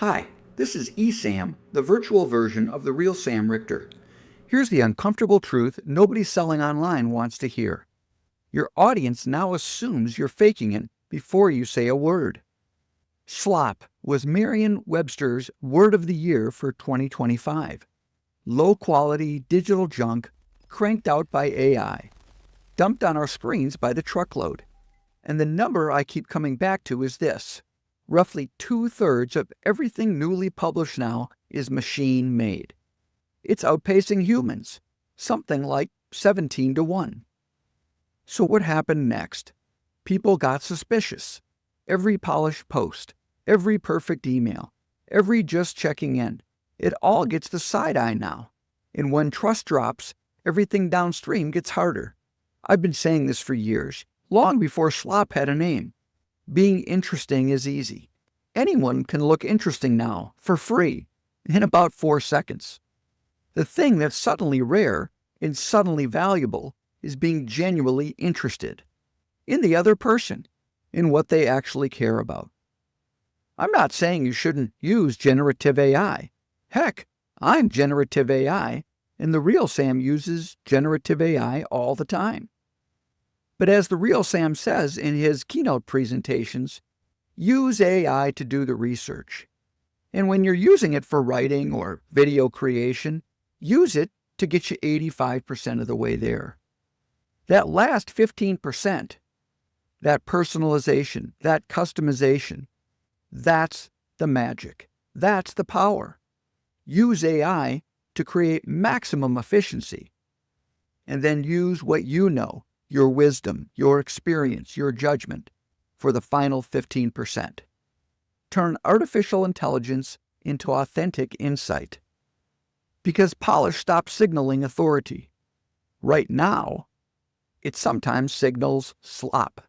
Hi, this is eSAM, the virtual version of the real Sam Richter. Here's the uncomfortable truth nobody selling online wants to hear. Your audience now assumes you're faking it before you say a word. Slop was Merriam-Webster's word of the year for 2025. Low-quality digital junk cranked out by AI, dumped on our screens by the truckload. And the number I keep coming back to is this. Roughly 2/3 of everything newly published now is machine-made. It's outpacing humans, something like 17-1. So what happened next? People got suspicious. Every polished post, every perfect email, every just checking in, it all gets the side eye now. And when trust drops, everything downstream gets harder. I've been saying this for years, long before Slop had a name. Being interesting is easy. Anyone can look interesting now, for free, in about 4 seconds. The thing that's suddenly rare and suddenly valuable is being genuinely interested in the other person, in what they actually care about. I'm not saying you shouldn't use generative AI. Heck, I'm generative AI, and the real Sam uses generative AI all the time. But as the real Sam says in his keynote presentations, use AI to do the research. And when you're using it for writing or video creation, use it to get you 85% of the way there. That last 15%, that personalization, that customization, that's the magic. That's the power. Use AI to create maximum efficiency. And then use what you know, your wisdom, your experience, your judgment, for the final 15%. Turn artificial intelligence into authentic insight. Because polish stops signaling authority. Right now, it sometimes signals slop.